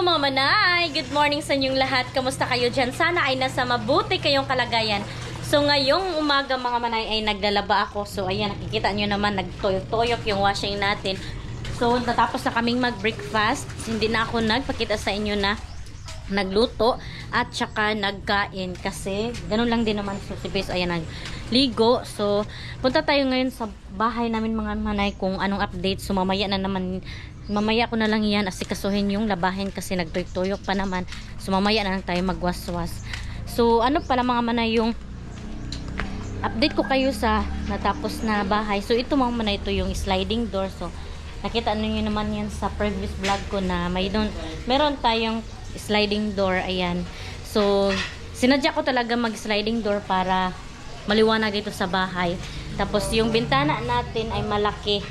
mga manay! Good morning sa inyong lahat. Kamusta kayo dyan? Sana ay nasa mabuti kayong kalagayan. So ngayong umaga mga manay ay naglalaba ako. So ayan, nakikita nyo naman, nagtoyok-toyok yung washing natin. So natapos na kaming mag-breakfast. Hindi na ako nagpakita sa inyo na nagluto at saka nagkain. Kasi ganun lang din naman. So si Bes, ayan, nagligo. So punta tayo ngayon sa bahay namin mga manay kung anong update. So mamaya ko na lang yan asikasuhin yung labahin kasi nagtuyok-tuyok pa naman. So mamaya na lang tayo magwaswas. So ano pala mga manay yung update ko kayo sa natapos na bahay. So ito mga manay, ito yung sliding door. So nakita niyo naman yan sa previous vlog ko na meron tayong sliding door. Ayan. So sinadya ko talaga mag sliding door para maliwanag dito sa bahay. Tapos yung bintana natin ay malaki.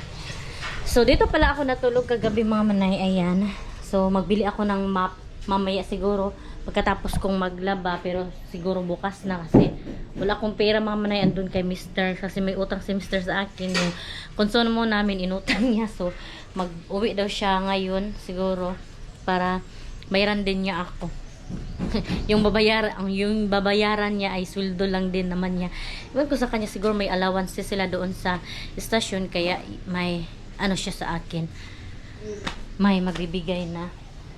So, dito pala ako natulog kagabi mga manay. Ayan. So, magbili ako ng map. Mamaya siguro. Pagkatapos kong maglaba. Pero siguro bukas na kasi wala akong pera mga manay. Andun kay Mr. Kasi may utang si Mr. sa akin. Yung konsumo namin inutang niya. So, mag-uwi daw siya ngayon. Siguro. Para mayroon din niya ako. yung babayaran niya ay sweldo lang din naman niya. Iwan ko sa kanya. Siguro may allowances sila doon sa station. Kaya may ano siya sa akin, may magbibigay na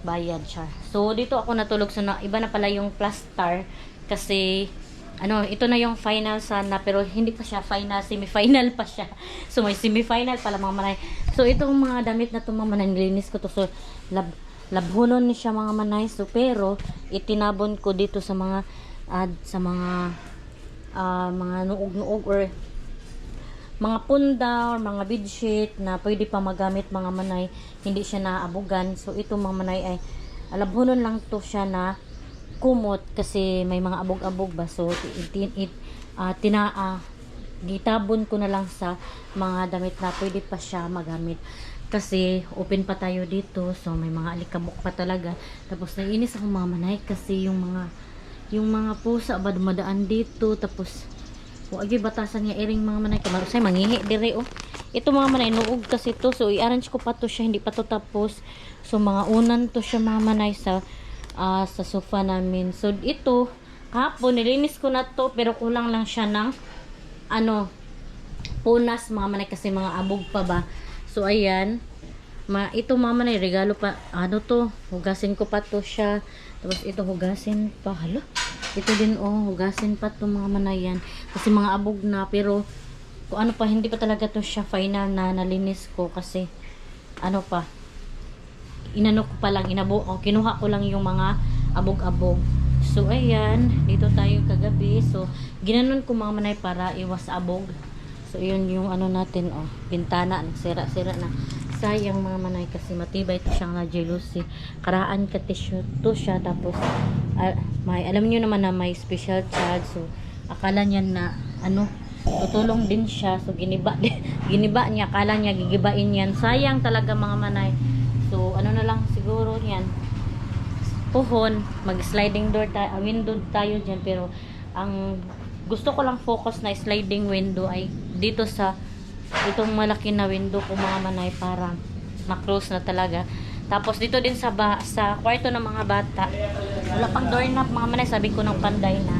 bayad siya. So dito ako natulog. So iba na pala yung plaster kasi ano, ito na yung final sana, pero hindi pa siya final, semi-final pa siya. So may semi-final pala mga manay. So itong mga damit na itong mga manay, nilinis ko to. So labhonon ni siya mga manay. So pero itinabon ko dito sa mga mga nuog-nuog or mga punda or mga bedsheet na pwede pa magamit mga manay, hindi siya naabugan. So ito mga manay ay alabhonon lang to siya na kumot kasi may mga abog-abog ba. So gitabon ko na lang sa mga damit na pwede pa siya magamit kasi open pa tayo dito. So may mga alikabok pa talaga. Tapos naiinis ako mga manay kasi yung mga pusa ba dumadaan dito. Tapos wagi batasan niya iring mga manay kamarusay mangihi dire oh. Ito mga manay nuog kasi to. So i-arrange ko pa to siya, hindi pa to tapos. So mga unan to siya mga manay sa sofa namin. So ito kahapon nilinis ko na to pero kulang lang siya ng punas mga manay kasi mga abog pa ba. So ayan, ito mga manay regalo pa to, hugasin ko pa to siya. Tapos ito hugasin pa, hala, ito din hugasin pa to mga manayan kasi mga abog na. Pero kung ano pa, hindi pa talaga to siya final na nalinis ko kasi pa inano ko pa lang, kinuha ko lang yung mga abog-abog. So ayan, dito tayo kagabi. So ginanon ko mga manay para iwas abog. So yun yung natin bintana nagsira-sira na. Sayang mga manay kasi matibay ito siyang na jealousy. Karaan ka tissue to siya. Tapos alam niyo naman na may special child. So akala niya na tutulong din siya. So giniba niya, akala niya gigibain yan. Sayang talaga mga manay. So na lang siguro yan, puhon, mag sliding door tayo, window tayo dyan. Pero ang gusto ko lang focus na sliding window ay dito sa itong malaki na window ko mga manay para ma-close na talaga. Tapos dito din sa kwarto ng mga bata, wala pang doorknob mga manay. Sabi ko ng panday na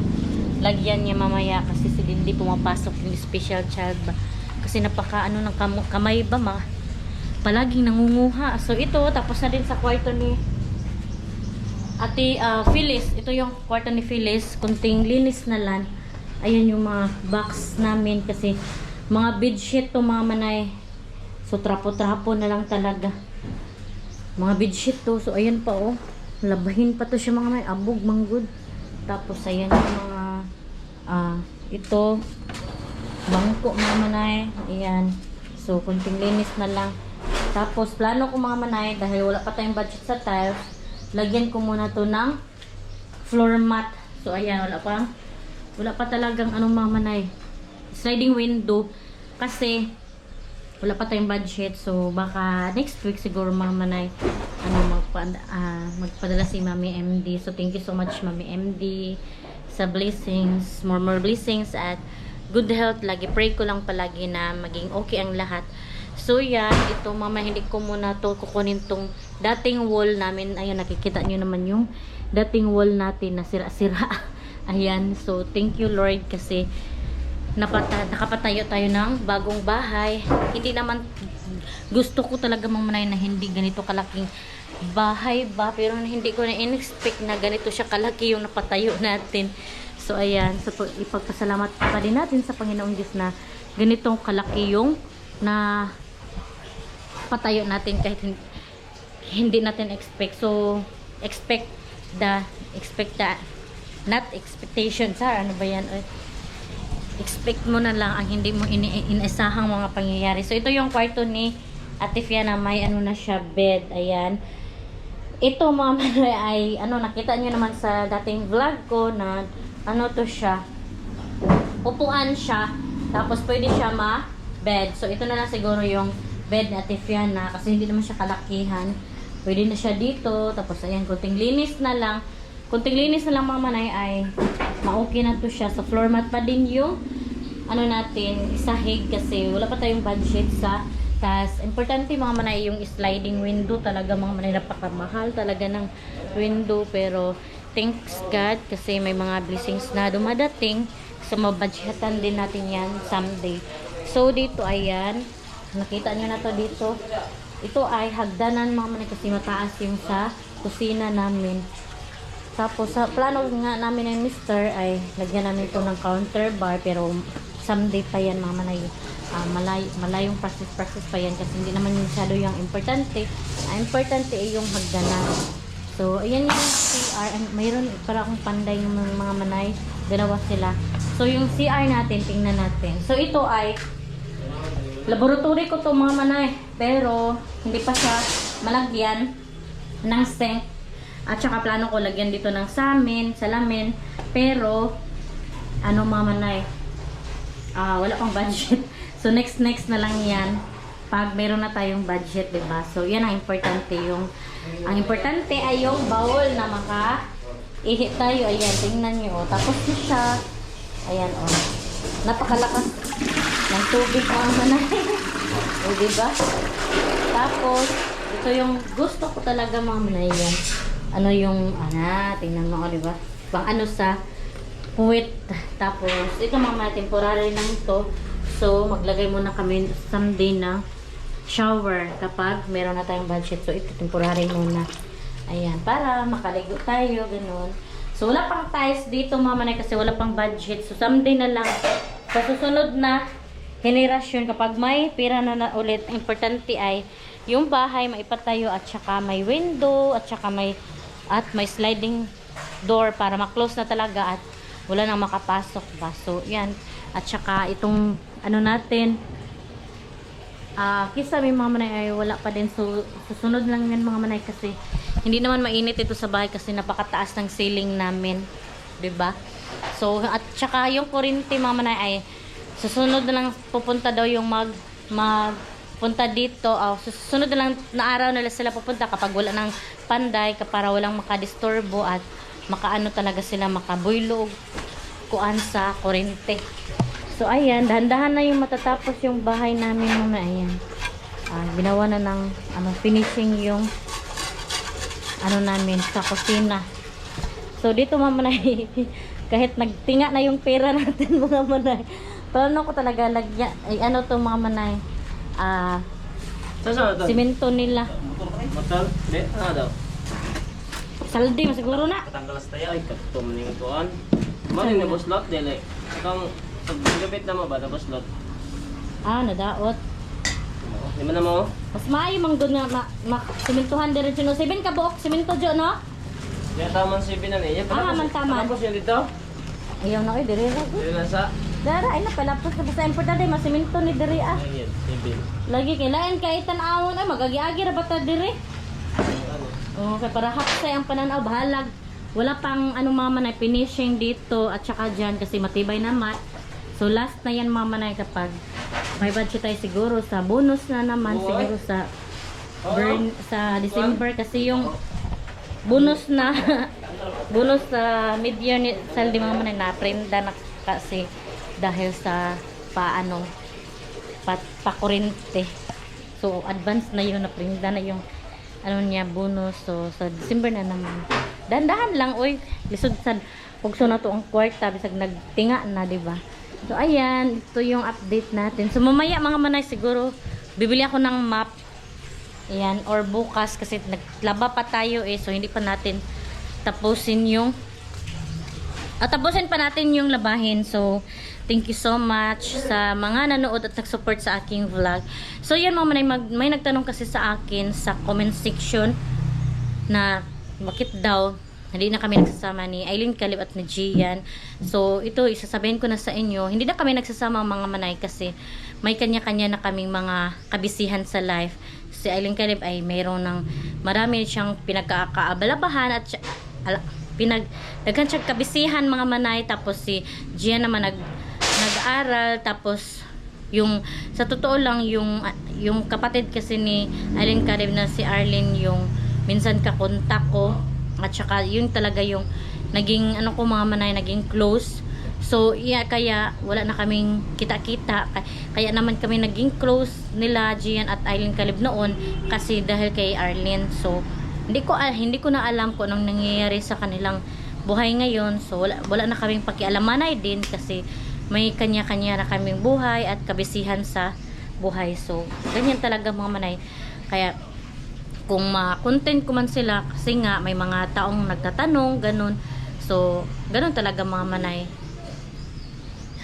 lagyan niya mamaya kasi si Lindy pumapasok yung special child ba. Kasi napaka ng kamay ba palaging nangunguha. So ito, tapos na din sa kwarto ni Ate Phyllis. Ito yung kwarto ni Phyllis, kunting linis na lang. Ayan yung mga box namin kasi mga bedsheet to mga manay. So trapo-trapo na lang talaga mga bedsheet to. So ayan pa labahin pa to siya mga manay, abog manggod. Tapos ayan yung mga ito bangko mga manay. Ayan, so kunting linis na lang. Tapos plano ko mga manay, dahil wala pa tayong budget sa tiles, lagyan ko muna to ng floor mat. So ayan, wala pa talagang mga manay, sliding window kasi wala pa tayong budget. So baka next week siguro mga manay magpadala si Mami MD. So thank you so much Mami MD sa blessings, more blessings at good health. Lagi pray ko lang palagi na maging okay ang lahat. So yan, ito mama, hindi ko muna to kukunin tong dating wall namin. Ayan, nakikita nyo naman yung dating wall natin na sira-sira. Ayan, so thank you Lord kasi nakapatayo tayo ng bagong bahay. Hindi naman gusto ko talaga mamanay na hindi ganito kalaking bahay ba, pero hindi ko na in-expect na ganito siya kalaki yung napatayo natin. So ayan, so ipagpasalamat pa din natin sa Panginoong Diyos na ganitong kalaki yung na patayo natin kahit hindi natin expect. So expect the not expectation sa ano ba yan, expect mo na lang ang hindi mo inasahang mga pangyayari. So ito yung kwarto ni Ate Fiana, may ano na siya, bed. Ayan, ito mama ay ano, nakita nyo naman sa dating vlog ko na ano to siya, upuan siya, tapos pwede siya bed. So ito na lang siguro yung bed ni Ate Fiana kasi hindi naman siya kalakihan. Pwede na siya dito. Tapos ayan, kunting linis na lang mga manay ay ma-okay na to siya. Sa floor mat pa din yung ano natin, isahig kasi wala pa tayong budget sa taas. Importante mga manay yung sliding window talaga mga manay, napakamahal talaga ng window, pero thanks God kasi may mga blessings na dumadating. So mabudgetan din natin yan someday. So dito ayan, nakita nyo na to dito. Ito ay hagdanan mga manay kasi mataas yung sa kusina namin. Tapos sa plano nga namin ng mister ay lagyan namin ito ng counter bar, pero someday pa yan mga manay. Malayong practice pa yan kasi hindi naman masyado yung importante. Ang importante ay yung hagdanan. So ayan yung CR, mayroon para akong panday ng mga manay, dalawa sila. So yung CR natin, tingnan natin. So ito ay laboratory ko to mga manay, pero hindi pa siya malagyan ng sink. At saka plano ko lagyan dito ng salamin, pero ano mga manay, wala pang budget. So next na lang yan pag meron na tayong budget, diba? So yan ang importante, ang importante ay yung bowl na maka-ihi tayo. Ayan, tingnan nyo, tapos na siya. Ayan, napakalakas ng tubig mga manay. O diba? Tapos ito yung gusto ko talaga mga manay, yung tingnan mo, diba? Pang ano sa puwit. Tapos ito mga temporary lang to. So maglagay muna kami someday na shower kapag meron na tayong budget. So ito temporary muna. Ayan, para makaligo tayo, ganun. So wala pang tiles dito mga manay kasi wala pang budget. So someday na lang sa susunod na henerasyon kapag may pera na ulit. Importante ay yung bahay maipatayo at saka may window at saka may sliding door para ma-close na talaga at wala nang makapasok ba. So yan, at saka itong ano natin, kisa may mga manay ay wala pa din. So susunod lang yan mga manay kasi hindi naman mainit ito sa bahay kasi napakataas ng ceiling namin, 'di ba? So at saka yung kuryente mga manay ay susunod na lang pupunta daw yung punta dito. Susunod na lang na araw nila sila pupunta kapag wala ng panday, para walang makadisturbo at makaano talaga sila, makabuylog kuan sa kuryente. So ayan, dahan-dahan na yung matatapos yung bahay namin muna. Ayan, ginawa na ng finishing yung namin sa kusina. So dito mamanay kahit nagtinga na yung pera natin mga manay, plano ko talaga lagyan to mga manay, simento nila. Motor? Di? Ano daw? Saldi mo siguro na. Katanggal sa tayo. Ay, katum ning kuan. Maring na buslot dili. Kang paggabit na mo ba na buslot? Nadaot. Di man na mo? Mas maayo mang doon na simentohan diretso no. 7 ka buok simento jo no? Ya taman si Binan eh. Man taman. Tapos yan dito? Ayaw na diri ra. Dili na sa. Dara ay na palapos na basta importante masimento ni diri Ayan, Sibin. Lagi kailangan kay tan-awon ay magagi-agi ra bata diri. Okay, para hapsay ang pananaw, bahalag. Wala pang mama na finishing dito at saka dyan kasi matibay na mat. So last na yan mama na kapag may budget tayo siguro sa bonus na naman, siguro sa December kasi yung bonus na bonus sa mid-year ni saldi mga manay na prenda na kasi dahil sa pakurente. So, advance na yun, naprinda na yung ano niya, bonus. So, sa December na naman. Dandahan lang, oy. Lisod sa pugso na to ang kwarta. Bisag nagtinga na, diba? So, ayan. Ito yung update natin. So, mamaya mga manay, siguro, bibili ako ng map. Ayan. Or bukas. Kasi naglaba pa tayo eh. So, hindi pa natin tapusin yung tapusin pa natin yung labahin. So, thank you so much sa mga nanood at nag-support sa aking vlog. So, yan mga manay, may nagtanong kasi sa akin sa comment section na bakit daw hindi na kami nagsasama ni Aileen Caleb at ni Gian. So, ito, isasabihin ko na sa inyo, hindi na kami nagsasama mga manay kasi may kanya-kanya na kaming mga kabisihan sa life. Si Aileen Caleb ay mayroon ng marami siyang pinagkakaabalabahan at daghan siyang kabisihan mga manay. Tapos si Gian naman nag-aaral. Tapos yung sa totoo lang yung kapatid kasi ni Aileen Caleb na si Arlene yung minsan kakontak ko at saka yun talaga yung naging ano ko mga manay, naging close. So yeah, kaya wala na kaming kita-kita, kaya naman kami naging close nila Gian at Aileen Caleb noon kasi dahil kay Arlene. So hindi ko na alam kung anong nangyayari sa kanilang buhay ngayon. So wala na kaming pakialamanay din kasi may kanya-kanya na kaming buhay at kabisihan sa buhay. So ganyan talaga mga manay. Kaya kung ma-content ko man sila kasi nga may mga taong nagtatanong ganun. So ganun talaga mga manay.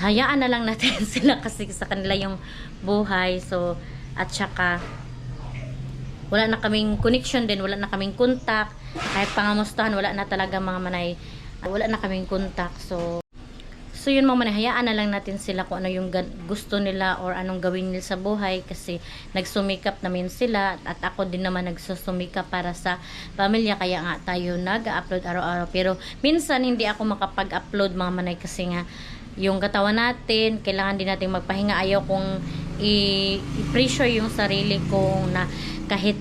Hayaan na lang natin sila kasi sa kanila yung buhay. So at saka wala na kaming connection din, wala na kaming contact. Kahit pangamustahan, wala na talaga mga manay. Wala na kaming contact. So yun mga manay, hayaan na lang natin sila kung ano yung gusto nila or anong gawin nila sa buhay kasi nagsumikap namin sila at ako din naman nagsusumikap para sa pamilya. Kaya nga tayo nag-upload araw-araw. Pero minsan hindi ako makapag-upload mga manay kasi nga yung katawan natin, kailangan din natin magpahinga. Ayaw kong i-pressure yung sarili ko na kahit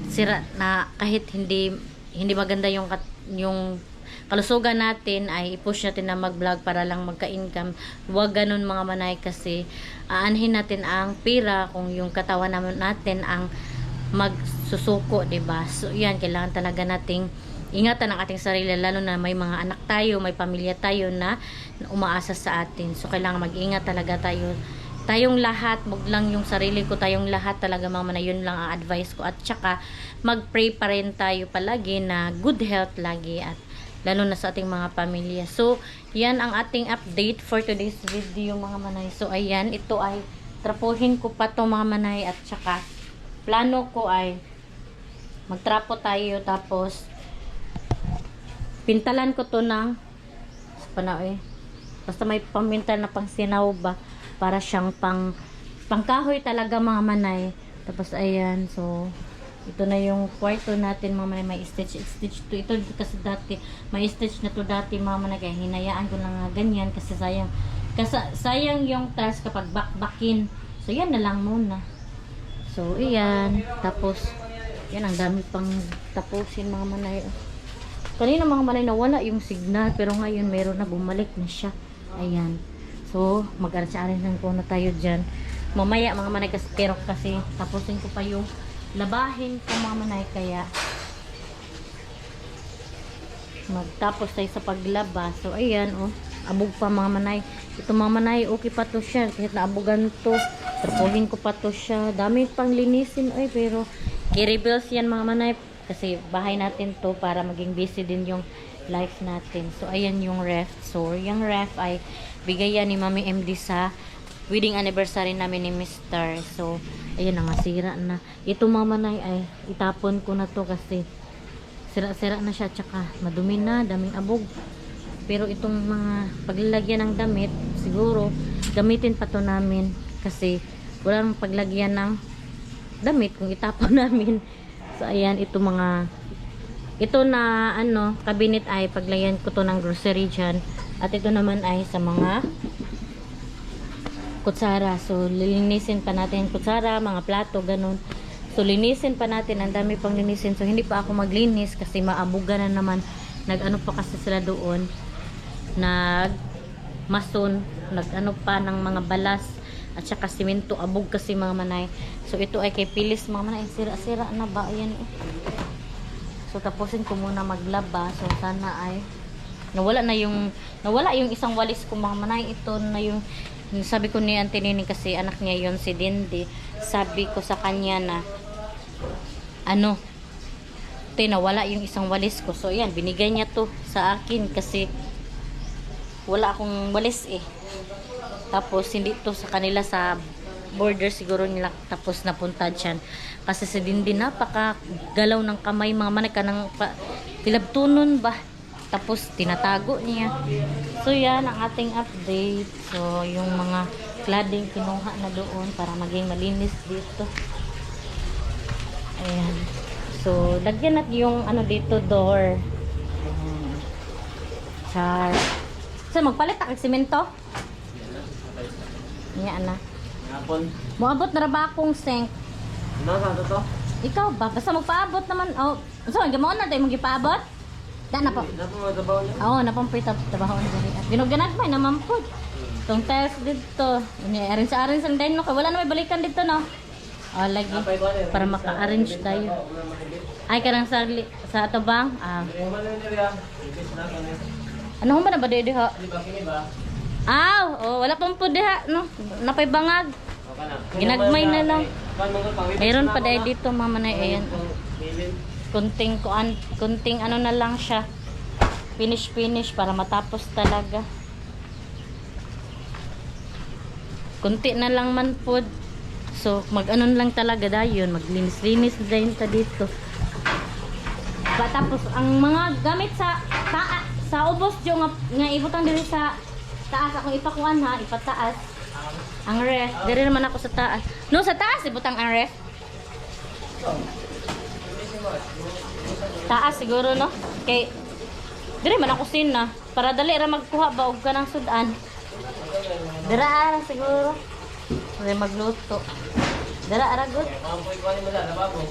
hindi maganda yung kalusugan natin ay i-push natin na mag-vlog para lang magka-income. Huwag ganun mga manay kasi aanhin natin ang pira kung yung katawan natin ang magsusuko, 'di ba? So yan, kailangan talaga nating ingatan ang ating sarili, lalo na may mga anak tayo, may pamilya tayo na umaasa sa atin. So kailangan mag-ingat talaga tayong lahat, wag lang yung sarili ko, tayong lahat talaga mga manay, yun lang ang advice ko. At saka mag-pray pa rin tayo palagi na good health lagi at lalo na sa ating mga pamilya. So yan ang ating update for today's video mga manay. So ayan, ito ay trapuhin ko pa to mga manay at saka plano ko ay magtrapo tayo tapos pintalan ko to ng basta may pamintal na pang sinaw ba para siyang pangkahoy talaga mga manay. Tapos ayan, so ito na yung kwarto natin mga manay, may stitch to. Ito kasi dati may stitch na to dati mga manay, kaya hinayaan ko na nga ganyan kasi sayang yung tiles kapag bakbakin. So yan na lang muna. So ayan, tapos yan, ang dami pang tapusin mga manay. Kanina mga manay nawala yung signal pero ngayon meron na, bumalik na siya. Ayan. So, mag-aras-aras lang po na tayo dyan. Mamaya mga manay pero kasi tapusin ko pa yung labahin ko mga manay, kaya magtapos tayo sa paglaba. So, ayan abog pa mga manay. Ito mga manay, okay pa to siya. Kahit naabugan to, trapuhin ko pa to siya. Dami pang linisin pero i-rebuild yan mga manay. Kasi bahay natin to para maging busy din yung life natin. So, ayan yung ref. So, yung ref ay bigayan ni Mami MD sa wedding anniversary namin ni Mr. So, ayan na nga, sira na. Ito mga manay ay itapon ko na to kasi sira-sira na siya. Tsaka madumi na, daming abog. Pero itong mga paglalagyan ng damit, siguro gamitin pa to namin kasi walang paglagyan ng damit kung itapon namin. So, ayan, ito na cabinet ay paglagyan ko to ng grocery dyan. At ito naman ay sa mga kutsara. So, lilinisin pa natin kutsara, mga plato, ganun. So, linisin pa natin. Ang dami pang linisin. So, hindi pa ako maglinis kasi maabugan na naman. Nag-ano pa kasi sila doon. Nag-mason. Nag-ano pa ng mga balas. at saka simento abog kasi mga manay. So ito ay kay Pilis mga manay, sira-sira na ba ayan eh. So tapusin ko muna maglaba. So sana ay nawala yung isang walis ko mga manay. Ito na yung sabi ko ni Auntie Nini kasi anak niya yon si Dindi. Sabi ko sa kanya na nawala yung isang walis ko. So ayan, binigay niya to sa akin kasi wala akong walis eh. Tapos hindi to sa kanila sa border siguro nila, tapos napunta dyan. Kasi si Dindi napaka galaw ng kamay mga manay ka ng pilabtunon ba. Tapos tinatago niya. So yan ang ating update. So yung mga cladding kinuha na doon para maging malinis dito. Ayan. So lagyan natin yung dito door. Char. So magpalit ako ng semento. Yan na. Hapon. Moabot na ba akong sink? Ano sa to? Ikaw ba? Basta magpaabot naman. Oh, so gamaon na tayo magipaabot? Da na po. Dapat mo trabaho niya? Oo, napampita trabaho na diri. Ginuganag ba naman po. Tong tiles dito. Arin sa din no. Wala na may balikan dito no. Oh, lagi para maka-arrange tayo. Ay kanang sa tabang. Ano ba na ba diha? Oh, wala pang po diha no. Napay bangag. Ginagmay na lang. Meron pa dahil dito mama na ayan. Kunting na lang siya. Finish para matapos talaga. Kunti na lang man po. So lang talaga dayon, maglinis-linis din ta dito. Tapos ang mga gamit sa ubos jo nga ibutang diri sa taas akong ipakuan ha, ipataas. Ang ref, diri naman ako sa taas. No, sa taas ibutang ang ref. Taas siguro no. Kay diri man ako na para dali ra magkuha ba og kanang sudan. Dira ra siguro. Diri magluto. Dira ra gud. Pampoy ko ni mala lababo.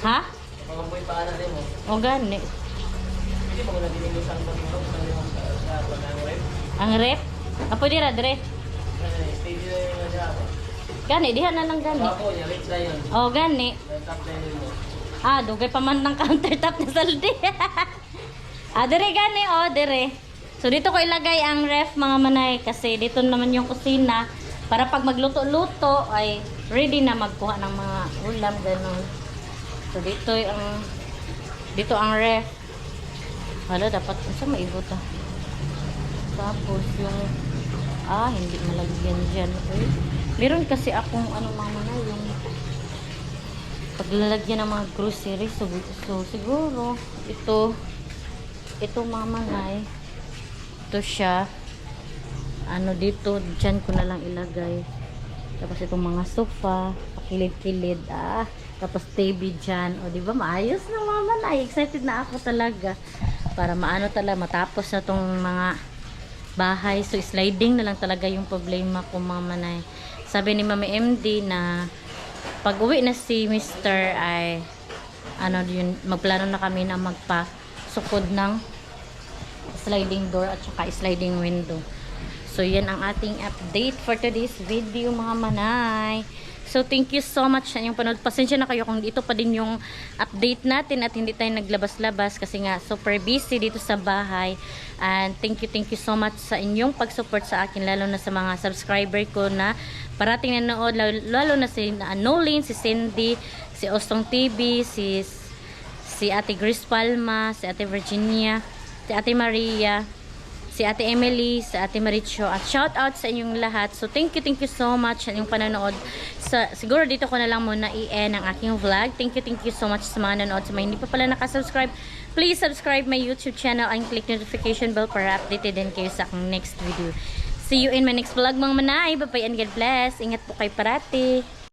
Ha? Pampoy pa ana demo. O gani. Hindi mo na dinilisan mo dito sa ref. Ang ref? Apo dira dire. Steady na yung job. Gani diha na lang gani. Ako niya rich na yun. O gani. Top na mo. Dugay pa man ng countertop na saldi. Dire gani dire. So dito ko ilagay ang ref mga manay kasi dito naman yung kusina para pag magluto-luto ay ready na magkuha ng mga ulam ganun. So dito ang ref. Hala dapat sa maibot ah. Tapos yung hindi malagyan diyan. Okay? Meron kasi akong mga manay yung paglalagyan ng mga groceries. So siguro ito mga manay. Ito siya. Dito dyan ko na lang ilagay. Tapos itong mga sofa, pakilid-kilid. Tapos TV dyan. O diba maayos na mga manay. Excited na ako talaga. Para matapos na tong mga bahay. So sliding na lang talaga yung problema ko mga manay. Sabi ni Mami MD na pag uwi na si Mr. ay magplano na kami na magpasukod ng sliding door at saka sliding window. So yan ang ating update for today's video mga manay. So thank you so much sa inyong panood. Pasensya na kayo kung dito pa din yung update natin at hindi tayo naglabas-labas kasi nga super busy dito sa bahay. And thank you so much sa inyong pag-support sa akin, lalo na sa mga subscriber ko na parating nanood, lalo na si Nolene, si Cindy, si Ostong TV, si Ate Grace Palma, si Ate Virginia, si Ate Maria, si Ate Emily, si Ate Maricho, at shout out sa inyong lahat. So thank you so much sa inyong panonood. Siguro dito ko na lang muna i-end ang aking vlog. Thank you so much sa mga nanood. Sa mga hindi pa pala nakasubscribe, please subscribe my YouTube channel and click notification bell para updated din kayo sa aking next video. See you in my next vlog mga manay. Bye bye and God bless. Ingat po kayo parati.